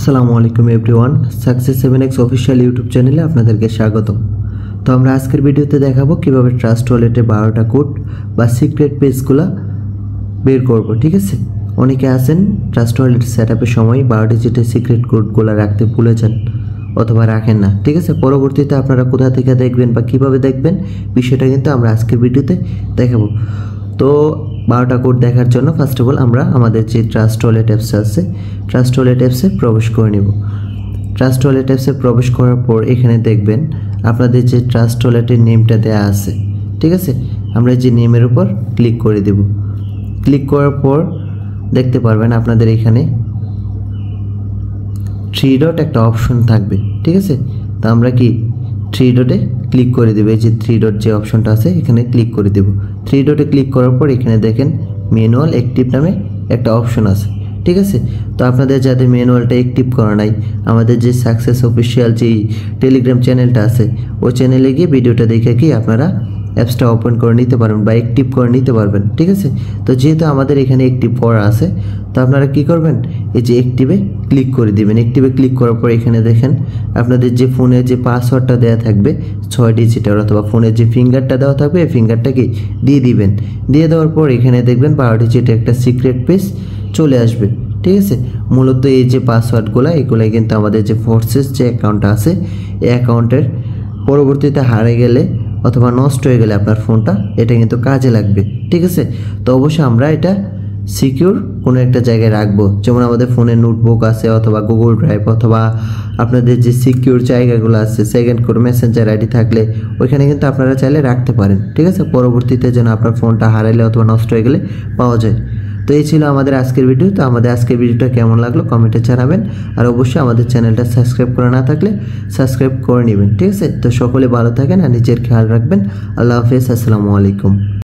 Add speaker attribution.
Speaker 1: আসসালামু আলাইকুম everyone, success 7x official YouTube চ্যানেলে আপনাদেরকে স্বাগতম। তো আমরা আজকের ভিডিওতে দেখাবো কিভাবে ট্রাস্ট ওয়ালেটে 12টা কোড বা সিক্রেট পেজগুলো বের করব। ঠিক আছে, অনেকে আছেন ট্রাস্ট ওয়ালেট সেটআপের সময় 12 ডিজিটের সিক্রেট কোডগুলো রাখতে ভুলে যান অথবা রাখেন না। ঠিক আছে, পরবর্তীতে আপনারা কোথা থেকে দেখবেন বা কিভাবে দেখবেন বিষয়টা কিন্তু আমরা আজকের ভিডিওতে দেখাবো। তো 12টা কোড দেখার জন্য ফার্স্ট অফ অল আমরা আমাদের যে ট্রাস্ট ওয়ালেট অ্যাপস আছে, ট্রাস্ট ওয়ালেট অ্যাপসে প্রবেশ করে নেব। ট্রাস্ট ওয়ালেট অ্যাপসে প্রবেশ করার পর এখানে দেখবেন আপনাদের যে ট্রাস্ট ওয়ালেটের নেমটা দেওয়া আছে। ঠিক আছে, আমরা যে নেমের উপর ক্লিক করে দেব। ক্লিক করার পর দেখতে পারবেন আপনাদের এখানে 3 ডট একটা অপশন থাকবে। ঠিক আছে, তো আমরা কি 3 ডটে ক্লিক করে দেব। এই যে 3 ডট যে অপশনটা আছে এখানে ক্লিক করে দেব। 3 ডটে ক্লিক করার পর এখানে দেখেন ম্যানুয়াল অ্যাক্টিভ নামে একটা অপশন আছে। ঠিক আছে, তো আপনাদের যাদের ম্যানুয়ালটা অ্যাক্টিভ করা নাই, আমাদের যে সাকসেস অফিশিয়াল যে টেলিগ্রাম চ্যানেলটা আছে ওই চ্যানেলে গিয়ে ভিডিওটা দেখে কি আপনারা অ্যাপসটা ওপেন করে নিতে পারবেন বা অ্যাক্টিভ করে নিতে পারবেন। ঠিক আছে, তো যেহেতু আমাদের এখানে অ্যাক্টিভ করা আছে তো আপনারা কি করবেন, এই যে অ্যাক্টিভে ক্লিক করে দিবেন। অ্যাক্টিভে ক্লিক করার পর এখানে দেখেন আপনাদের যে ফোনের যে পাসওয়ার্ডটা দেওয়া থাকবে 6 ডিজিটের অথবা ফোনের যে ফিঙ্গারটা দেওয়া থাকবে এই ফিঙ্গারটা কি দিয়ে দিবেন। দিয়ে দেওয়ার পর এখানে দেখবেন 12 ডিজিটের একটা সিক্রেট পেজ চলে আসবে। ঠিক আছে, মূলত এই যে পাসওয়ার্ডগুলো এগুলো কিন্তু আমাদের যে ফোর্সেস যে অ্যাকাউন্টটা আছে এই অ্যাকাউন্টের পরবর্তীতে হারিয়ে গেলে অথবা নষ্ট হয়ে গেলে আপনার ফোনটা এটা কিন্তু কাজে লাগবে। ঠিক আছে, তো অবশ্যই আমরা এটা সিকিউর কোনো একটা জায়গায় রাখবো, যেমন আমাদের ফোনে নোটবুক আছে অথবা গুগল ড্রাইভ অথবা আপনাদের যে সিকিউর জায়গাগুলো আছে, সেকেন্ড করে মেসেঞ্জার আইডি থাকলে ওইখানে কিন্তু আপনারা চাইলে রাখতে পারেন। ঠিক আছে, পরবর্তীতে যেন আপনার ফোনটা হারাইলে অথবা নষ্ট হয়ে গেলে পাওয়া যায়। তো এই ছিল আমাদের আজকের ভিডিও। তো আমাদের আজকের ভিডিওটা কেমন লাগলো কমেন্টে জানাবেন, আর অবশ্যই আমাদের চ্যানেলটা সাবস্ক্রাইব করা না থাকলে সাবস্ক্রাইব করে নেবেন। ঠিক আছে, তো সকলে ভালো থাকেন আর নিজের খেয়াল রাখবেন। আল্লাহ হাফেজ, আসসালামু আলাইকুম।